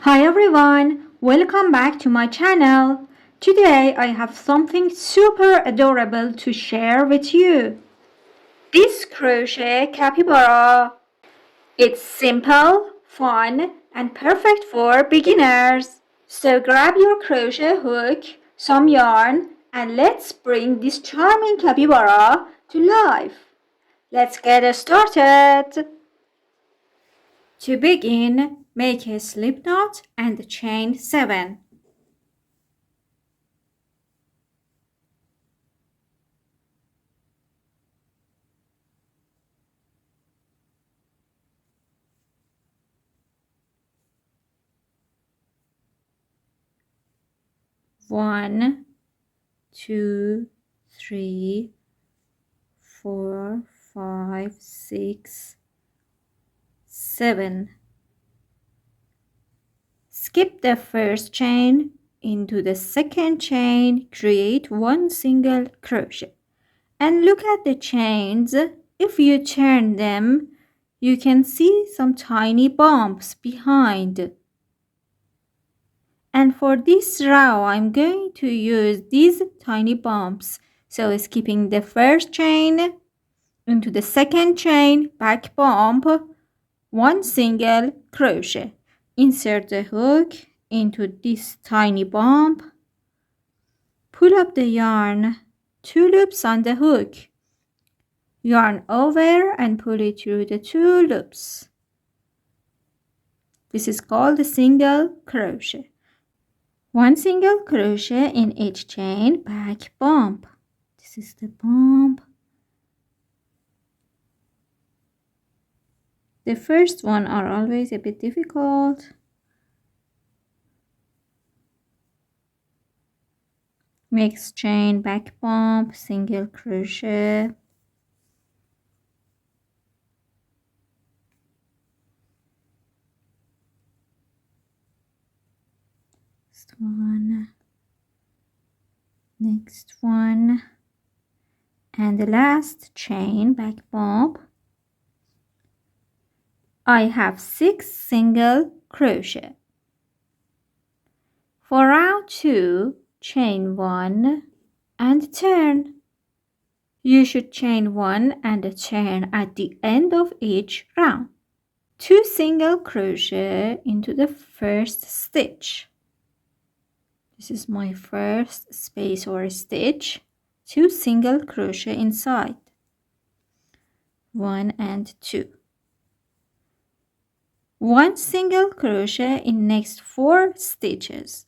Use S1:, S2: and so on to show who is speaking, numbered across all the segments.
S1: Hi everyone, welcome back to my channel. Today I have something super adorable to share with you. This crochet capybara. It's simple, fun, and perfect for beginners. So grab your crochet hook, some yarn, and let's bring this charming capybara to life. Let's get started. To begin, make a slip knot and chain 7. One, two, three, 4, 5, 6, 7. Skip the first chain into the second chain, create one single crochet. And look at the chains. If you turn them, you can see some tiny bumps behind. And for this row, I'm going to use these tiny bumps. So skipping the first chain into the second chain, back bump, one single crochet. Insert the hook into this tiny bump. Pull up the yarn, 2 loops on the hook. Yarn over and pull it through the 2 loops. This is called a single crochet. One single crochet in each chain, back bump. This is the bump. The first one are always a bit difficult. Next chain, back bump, single crochet. Next one, and the last chain, back bump. I have 6 single crochet. For round 2, chain 1 and turn. You should chain 1 and turn at the end of each round. 2 single crochet into the first stitch. This is my first space or stitch. 2 single crochet inside. 1 and 2. 1 single crochet in next 4 stitches.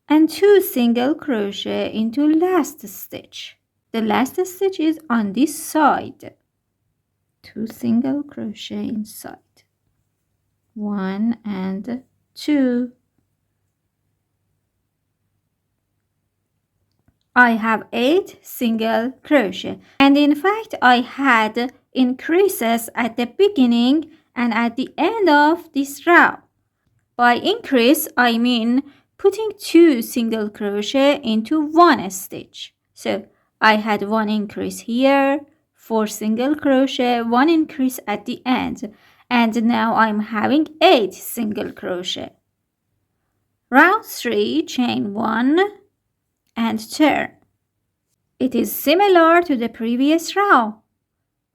S1: And 2 single crochet into last stitch. The last stitch is on this side. 2 single crochet inside. 1 and 2. I have 8 single crochet, and in fact I had increases at the beginning and at the end of this row. By increase I mean putting 2 single crochet into 1 stitch. So I had 1 increase here, 4 single crochet, 1 increase at the end, and now I'm having 8 single crochet. Round 3, chain 1 and turn. It is similar to the previous row.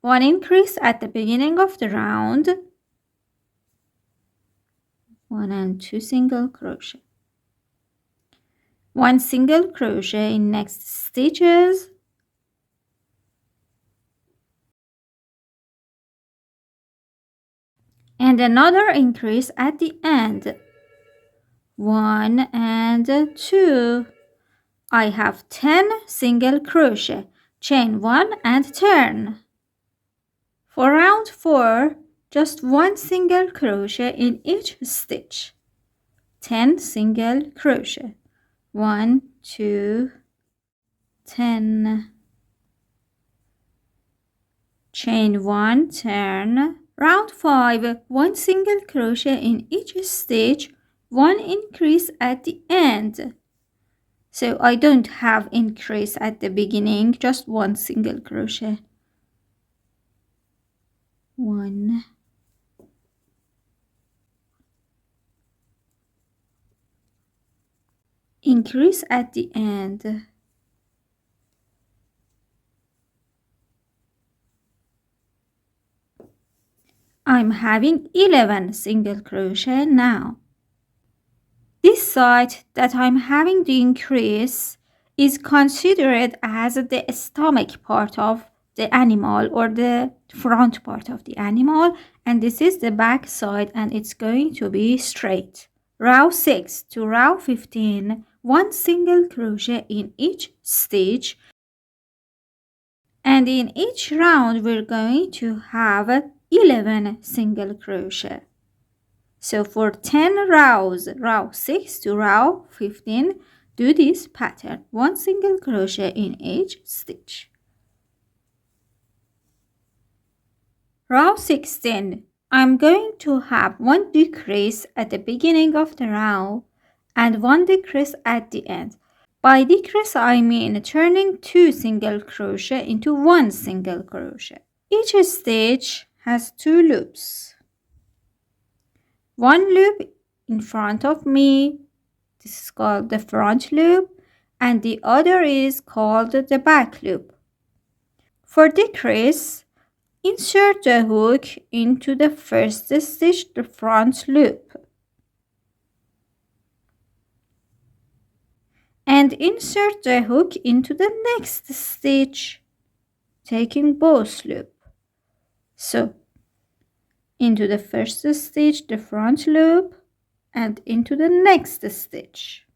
S1: 1 increase at the beginning of the round, 1 and 2 single crochet. 1 single crochet in next stitches, and another increase at the end, 1 and 2. I have 10 single crochet, chain 1 and turn. For round 4, just 1 single crochet in each stitch, 10 single crochet, 1, 2, 10. Chain 1, turn. Round 5, 1 single crochet in each stitch, one increase at the end. So I don't have increase at the beginning, just one single crochet. One. Increase at the end. I'm having 11 single crochet now. This side that I'm having the increase is considered as the stomach part of the animal or the front part of the animal, and this is the back side, and it's going to be straight. Row 6 to row 15, one single crochet in each stitch, and in each round we're going to have 11 single crochet. So for 10 rows, row 6 to row 15, do this pattern, one single crochet in each stitch. Row 16, I'm going to have one decrease at the beginning of the row and one decrease at the end. By decrease I mean turning 2 single crochet into 1 single crochet. Each stitch has 2 loops. One loop in front of me, this is called the front loop, and the other is called the back loop. For decrease, insert the hook into the first stitch, the front loop, and insert the hook into the next stitch, taking both loops. So, into the first stitch, the front loop, and into the next stitch.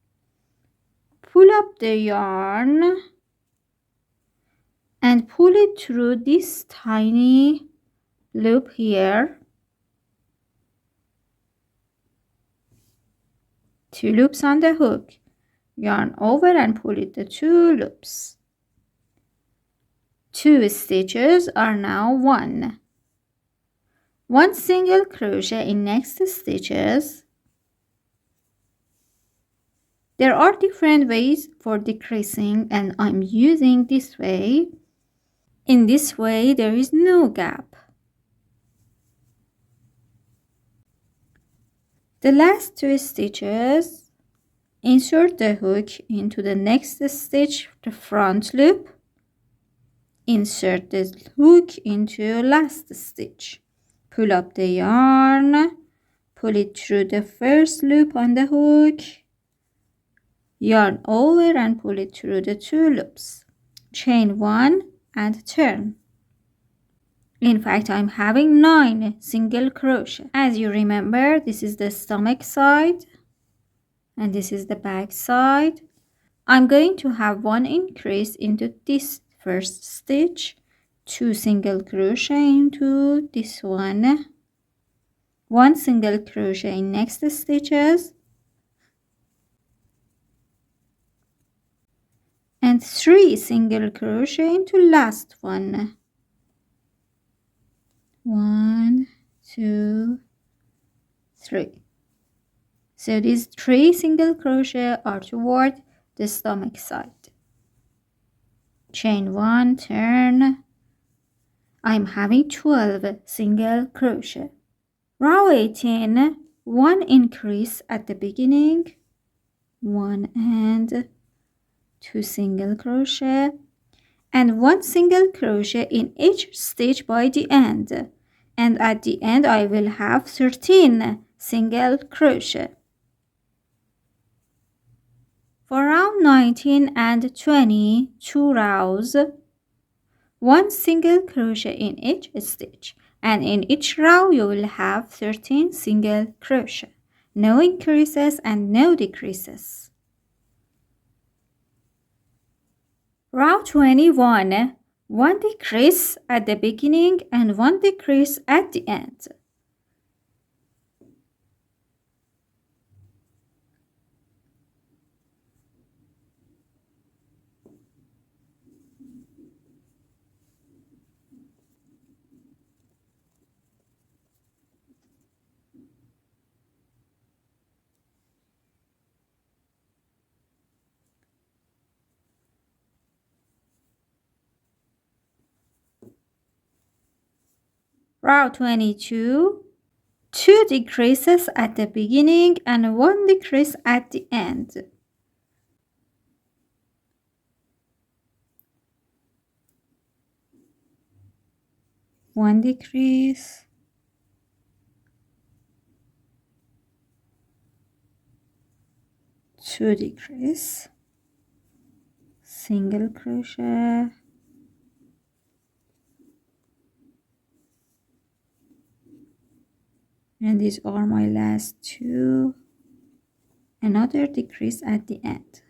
S1: Pull up the yarn and pull it through this tiny loop here. 2 loops on the hook. Yarn over and pull it the 2 loops. 2 stitches are now 1. 1 single crochet in next stitches. There are different ways for decreasing, and I'm using this way. In this way there is no gap. The last 2 stitches, insert the hook into the next stitch, the front loop. Insert the hook into last stitch. Pull up the yarn, pull it through the first loop on the hook, yarn over and pull it through the 2 loops. Chain 1 and turn. In fact, I'm having 9 single crochet. As you remember, this is the stomach side and this is the back side. I'm going to have 1 increase into this first stitch, 2 single crochet into this one, 1 single crochet in next stitches, and 3 single crochet into last one. 1, 2, 3. So these 3 single crochet are toward the stomach side. Chain 1, turn. I'm having 12 single crochet. Row 18, 1 increase at the beginning, 1 and 2 single crochet, and 1 single crochet in each stitch by the end, and at the end I will have 13 single crochet. For round 19 and 20, 2 rows, 1 single crochet in each stitch, and in each row you will have 13 single crochet. No increases and no decreases. Row 21, 1 decrease at the beginning and 1 decrease at the end. Row 22, 2 decreases at the beginning and 1 decrease at the end. One decrease, two decrease, single crochet, and these are my last two, another decrease at the end.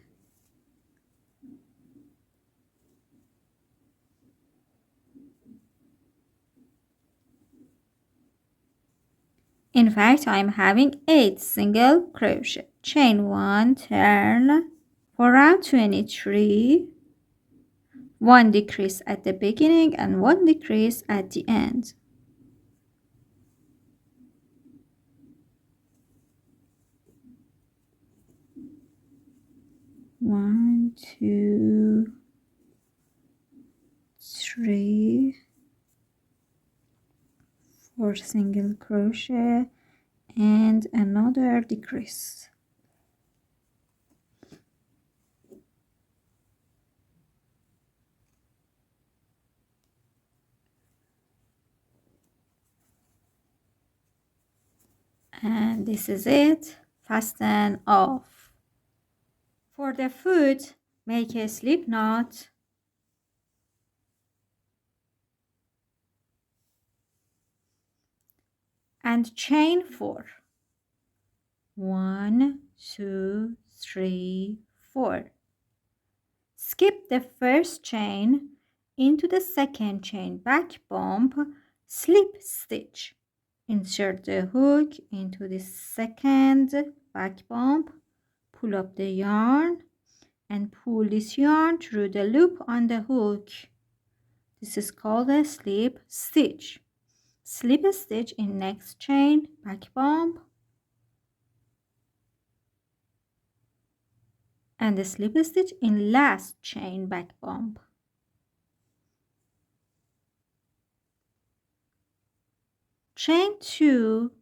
S1: In fact, I'm having 8 single crochet. Chain 1, turn. For round 23, 1 decrease at the beginning and 1 decrease at the end. One, two, three, 4 single crochet and another decrease. And this is it. Fasten off. For the foot, make a slip knot and chain 4. 1, 2, 3, 4. Skip the first chain into the second chain back bump, slip stitch. Insert the hook into the second back bump, pull up the yarn and pull this yarn through the loop on the hook. This is called a slip stitch. Slip stitch in next chain back bump and the slip stitch in last chain back bump. Chain 2,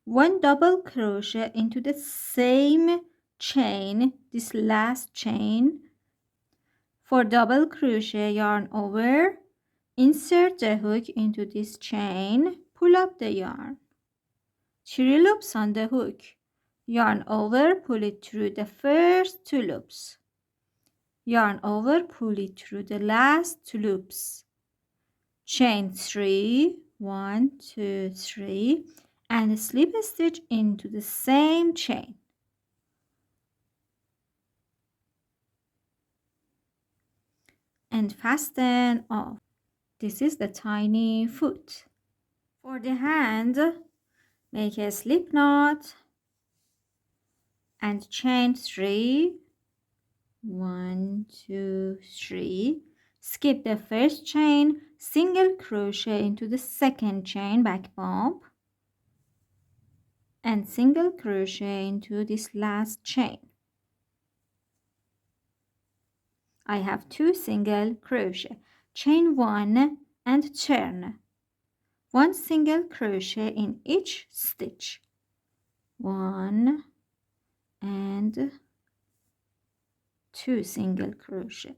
S1: 1 double crochet into the same chain, this last chain. For double crochet, yarn over, insert the hook into this chain, pull up the yarn. 3 loops on the hook. Yarn over, pull it through the first 2 loops. Yarn over, pull it through the last 2 loops. Chain 3, 1, 2, 3, and slip stitch into the same chain. And fasten off. This is the tiny foot. For the hand, make a slip knot and chain 3, 1, 2, 3. Skip the first chain, single crochet into the second chain back bump and single crochet into this last chain. I have 2 single crochet. Chain 1 and turn. 1 single crochet in each stitch. 1 and 2 single crochet.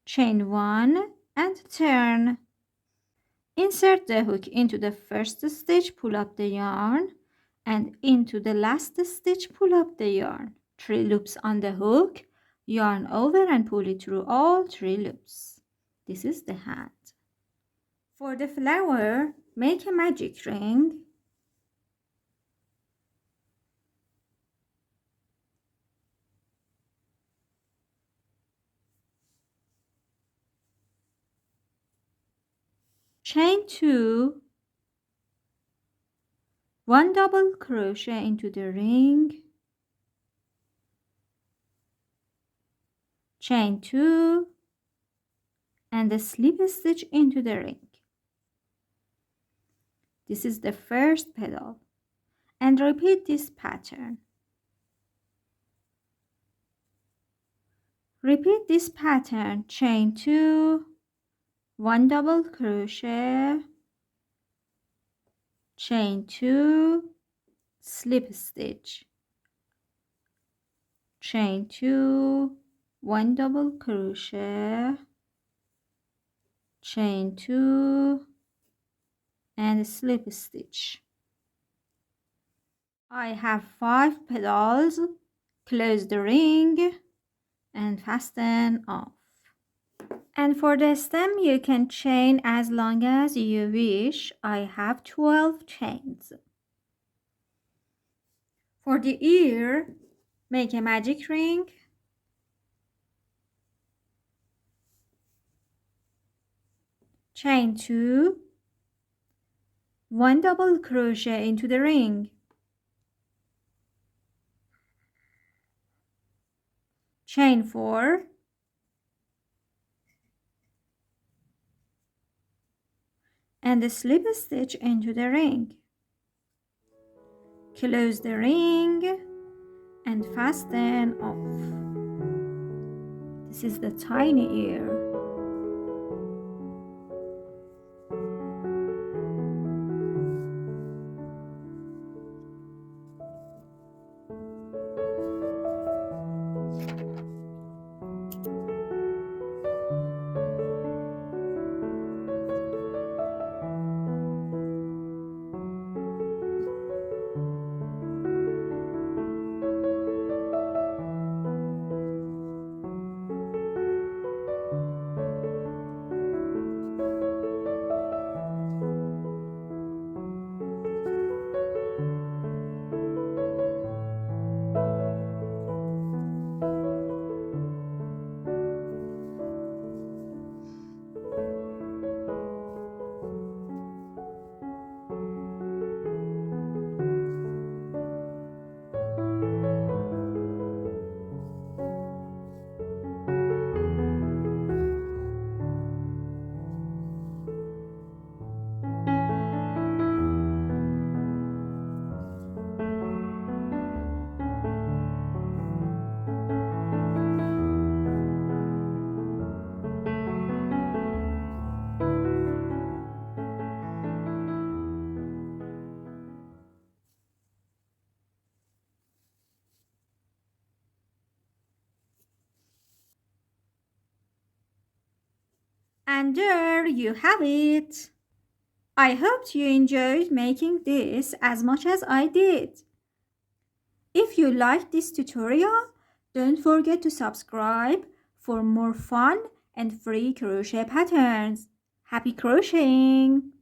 S1: Chain 1 and turn. Insert the hook into the first stitch, pull up the yarn, and into the last stitch, pull up the yarn. 3 loops on the hook, yarn over and pull it through all 3 loops. This is the hand. For the flower, make a magic ring. Chain 2, 1 double crochet into the ring, chain 2, and a slip stitch into the ring. This is the first petal, and repeat this pattern. Repeat this pattern, chain 2, 1 double crochet, chain 2, slip stitch, chain 2, 1 double crochet, chain 2, and slip stitch. I have 5 petals. Close the ring and fasten off. And for the stem, you can chain as long as you wish. I have 12 chains. For the ear, make a magic ring. Chain 2, 1 double crochet into the ring. Chain 4, and slip stitch into the ring. Close the ring and fasten off. This is the tiny ear. And there you have it. I hoped you enjoyed making this as much as I did. If you liked this tutorial, don't forget to subscribe for more fun and free crochet patterns. Happy crocheting!